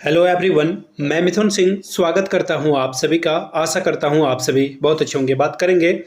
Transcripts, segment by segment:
Hello everyone, मैं मिथुन सिंह स्वागत करता हूं आप सभी का। आशा करता हूं आप सभी बहुत अच्छे होंगे। बात करेंगे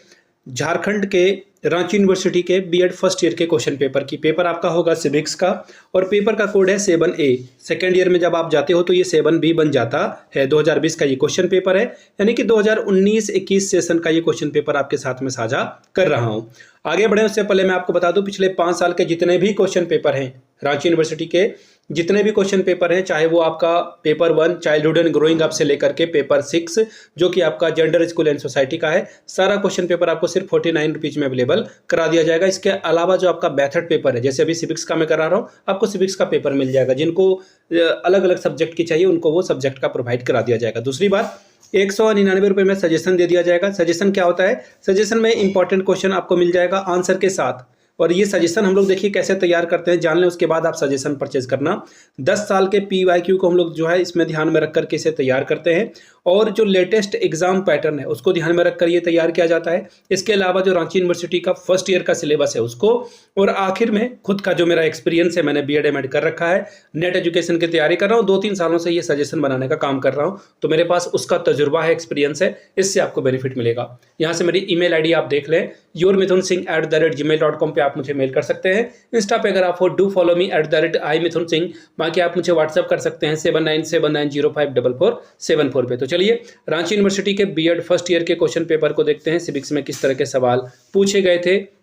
झारखंड के रांची यूनिवर्सिटी के बीएड फर्स्ट ईयर के क्वेश्चन पेपर की। पेपर आपका होगा सिविक्स का और पेपर का कोड है 7A। सेकेंड ईयर में जब आप जाते हो तो ये 7B बन जाता है। 2020 का ये क्वेश्चन पेपर है, यानी कि 2019-21 सेशन का ये क्वेश्चन पेपर आपके साथ में साझा कर रहा हूँ। आगे बढ़े उससे पहले मैं आपको बता दूं, पिछले 5 साल के जितने भी क्वेश्चन पेपर हैं रांची यूनिवर्सिटी के, जितने भी क्वेश्चन पेपर हैं, चाहे वो आपका paper 1 childhood and growing up से लेकर के पेपर 6 जो कि आपका जेंडर स्कूल एंड सोसाइटी का है, सारा क्वेश्चन पेपर आपको सिर्फ 49 रुपीज़ में अवेलेबल करा दिया जाएगा। इसके अलावा जो आपका मेथड पेपर है, जैसे अभी सिविक्स का मैं करा रहा हूँ, आपको सिविक्स का पेपर मिल जाएगा। जिनको अलग अलग सब्जेक्ट की चाहिए उनको वो सब्जेक्ट का प्रोवाइड करा दिया जाएगा। दूसरी बात, 199 रुपये में सजेशन दे दिया जाएगा। सजेशन क्या होता है? सजेशन में इंपॉर्टेंट क्वेश्चन आपको मिल जाएगा आंसर के साथ। और ये सजेशन हम लोग देखिए कैसे तैयार करते हैं, जान लें, उसके बाद आप सजेशन परचेज करना। 10 साल के PYQ को हम लोग जो है इसमें ध्यान में रख करके इसे तैयार करते हैं और जो लेटेस्ट एग्जाम पैटर्न है उसको ध्यान में रख कर ये तैयार किया जाता है। इसके अलावा जो रांची यूनिवर्सिटी का फर्स्ट ईयर का सिलेबस है उसको, और आखिर में खुद का जो मेरा एक्सपीरियंस है, मैंने BEd MAd कर रखा है, नेट एजुकेशन की तैयारी कर रहा हूँ, 2-3 सालों से ये सजेशन बनाने का काम कर रहा हूँ, तो मेरे पास उसका तजुर्बा है, एक्सपीरियंस है, इससे आपको बेनिफिट मिलेगा। यहाँ से मेरी email ID आप देख लें, yourmithunsingh@gmail.com पे आप मुझे मेल कर सकते हैं। इंस्टा पे अगर आप हो, डू फॉलो मी @iMithunSingh। बाकी आप मुझे व्हाट्सअप कर सकते हैं 7979054474 पे। तो चलिए रांची यूनिवर्सिटी के बीएड फर्स्ट ईयर के क्वेश्चन पेपर को देखते हैं, सिविक्स में किस तरह के सवाल पूछे गए थे।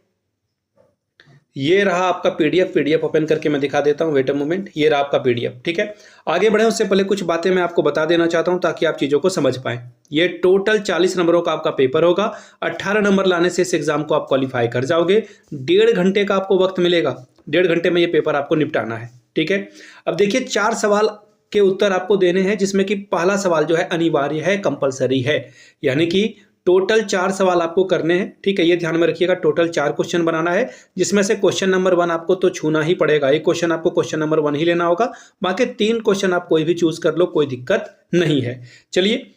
ये रहा आपका पीडीएफ ओपन करके मैं दिखा देता हूँ, वेट अ मोमेंट। ये रहा आपका पीडीएफ, ठीक है। आगे बढ़े उससे पहले कुछ बातें मैं आपको बता देना चाहता हूँ ताकि आप चीज़ों को समझ पाएं। ये टोटल 40 नंबरों का आपका पेपर होगा। 18 नंबर लाने से इस एग्जाम को आप क्वालिफाई कर जाओगे। 1.5 घंटे का आपको वक्त मिलेगा, 1.5 घंटे में ये पेपर आपको निपटाना है, ठीक है। अब देखिए 4 सवाल के उत्तर आपको देने हैं, जिसमें कि पहला सवाल जो है अनिवार्य है, कंपलसरी है, यानी कि टोटल 4 सवाल आपको करने हैं, ठीक है। ये ध्यान में रखिएगा, टोटल 4 क्वेश्चन बनाना है, जिसमें से क्वेश्चन नंबर 1 आपको तो छूना ही पड़ेगा। एक क्वेश्चन आपको क्वेश्चन नंबर 1 ही लेना होगा, बाकी 3 क्वेश्चन आप कोई भी चूज कर लो, कोई दिक्कत नहीं है। चलिए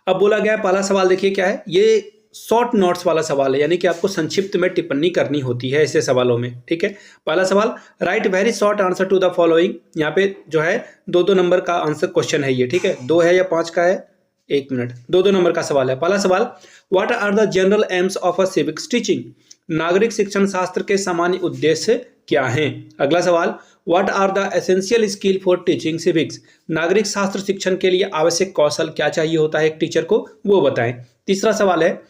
अब बोला गया है, पहला सवाल देखिए क्या है। ये शॉर्ट नोट्स वाला सवाल है, यानी कि आपको संक्षिप्त में टिप्पणी करनी होती है ऐसे सवालों में, ठीक है। पहला सवाल, write very short answer to the following. यहाँ पे जो है 2-2 नंबर का आंसर क्वेश्चन है ये, ठीक है। 2 है या 5 का है, 1 मिनट, 2-2 नंबर का सवाल है। पहला सवाल, what are the general aims of a civics teaching. नागरिक शिक्षण शास्त्र के सामान्य उद्देश्य क्या हैं। अगला सवाल, what are the essential skill for teaching civics. नागरिक शास्त्र शिक्षण के लिए आवश्यक कौशल क्या चाहिए होता है एक टीचर को, वो बताएं। तीसरा सवाल है,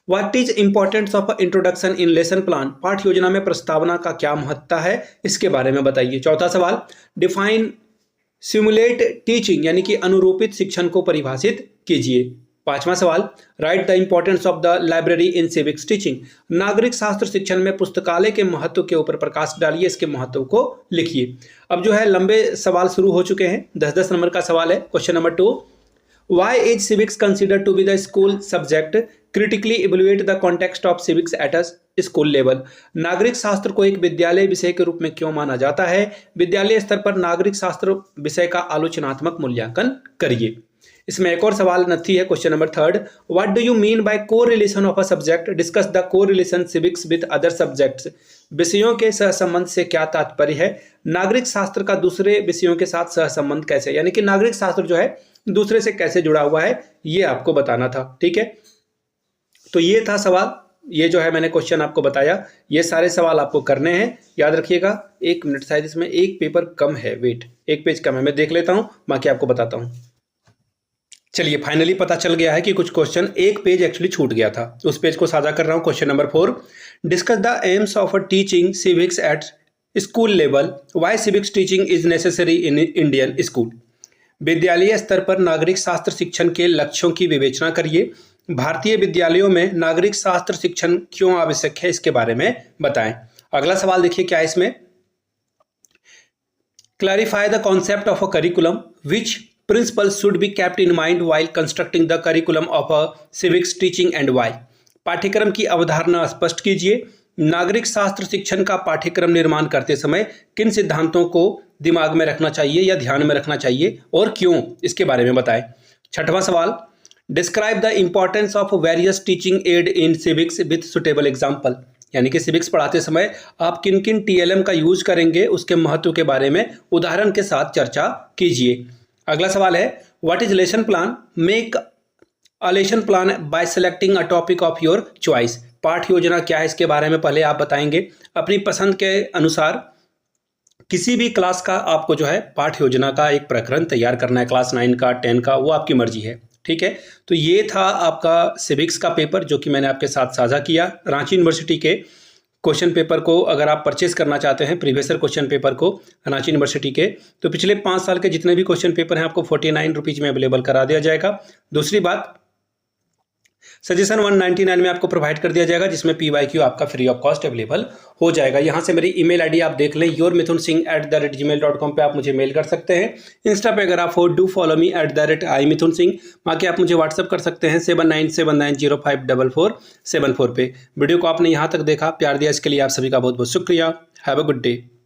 what is importance of introduction in lesson plan. पाठ योजना में प्रस्तावना का क्या महत्व है, इसके बारे में बताइए। चौथा सवाल, डिफाइन सिमुलेट टीचिंग, यानी कि अनुरूपित शिक्षण को परिभाषित कीजिए। पांचवा सवाल, right the importance of the library in civics teaching. नागरिक शास्त्र शिक्षण में पुस्तकालय के महत्व के ऊपर प्रकाश डालिए, इसके महत्व को लिखिए। अब जो है लंबे सवाल शुरू हो चुके हैं। 10-10 नंबर का सवाल है। Question number 2, Why is civics considered to be the school subject? Critically evaluate the context of civics at a school level. नागरिक शास्त्र को एक विद्यालय विषय के रूप में क्यों माना जाता है? विद्यालय स्तर पर नागरिक शास्त्र विषय का आलोचनात्मक मूल्यांकन करिए। इसमें एक और सवाल नथी है। Question number 3, what do you mean by correlation of a subject. Discuss the correlation civics with other subjects. विषयों के सहसंबंध से क्या तात्पर्य है। नागरिक शास्त्र का दूसरे विषयों के साथ सहसंबंध कैसे, यानी कि नागरिक शास्त्र जो है दूसरे से कैसे जुड़ा हुआ है, ये आपको बताना था, ठीक है। तो ये था सवाल, ये जो है मैंने क्वेश्चन आपको बताया, ये सारे सवाल आपको करने हैं, याद रखिएगा। 1 मिनट, शायद इसमें एक पेपर कम है, वेट, एक पेज कम है, मैं देख लेता हूं, बाकी आपको बताता हूं। चलिए फाइनली पता चल गया है कि कुछ क्वेश्चन, एक पेज एक्चुअली छूट गया था, उस पेज को साझा कर रहा हूं। Question number 4, discuss the AIIMS of teaching civics at school level. Why civics teaching is necessary in Indian school. विद्यालय स्तर पर नागरिक शास्त्र शिक्षण के लक्ष्यों की विवेचना करिए। भारतीय विद्यालयों में नागरिक शास्त्र शिक्षण क्यों आवश्यक है, इसके बारे में बताएं। अगला सवाल देखिए क्या है इसमें, clarify the concept of a curriculum. Which principles should be kept in mind while constructing the curriculum of a civics teaching and why. पाठ्यक्रम की अवधारणा स्पष्ट कीजिए। नागरिक शास्त्र शिक्षण का पाठ्यक्रम निर्माण करते समय किन सिद्धांतों को दिमाग में रखना चाहिए या ध्यान में रखना चाहिए और क्यों, इसके बारे में बताएं। छठवां सवाल, describe the importance of various teaching add in civics with suitable example. यानी कि सिविक्स पढ़ाते समय आप किन किन TLM का यूज करेंगे उसके महत्व के बारे में उदाहरण के साथ चर्चा कीजिए। अगला सवाल है, what is lesson plan? Make a lesson plan bye selecting a topic of your choice. पाठ योजना क्या है इसके बारे में पहले आप बताएंगे। अपनी पसंद के अनुसार किसी भी क्लास का आपको जो है पाठ योजना का एक प्रकरण तैयार करना है, क्लास 9 का, 10 का, वो आपकी मर्जी है। ठीक है, तो ये था आपका सिविक्स का पेपर जो कि मैंने आपके साथ साझा किया। रांची यूनिवर्सिटी के क्वेश्चन पेपर को अगर आप परचेज करना चाहते हैं, प्रीवियस ईयर क्वेश्चन पेपर को रांची यूनिवर्सिटी के, तो पिछले 5 साल के जितने भी क्वेश्चन पेपर हैं आपको 49 रुपीज़ में अवेलेबल करा दिया जाएगा। दूसरी बात, सजेशन 199 में आपको प्रोवाइड कर दिया जाएगा, जिसमें PYQ आपका फ्री ऑफ कॉस्ट अवेलेबल हो जाएगा। यहाँ से मेरी email ID आप देख लें, yourmithunsingh@gmail.com पे आप मुझे मेल कर सकते हैं। इंस्टा पे अगर आप हो, डू फॉलो मी @imithunsingh, बाकी आप मुझे व्हाट्सअप कर सकते हैं 7979054474 पे। वीडियो को आपने यहाँ तक देखा, प्यार दिया, इसके लिए आप सभी का बहुत बहुत शुक्रिया। Have a good day.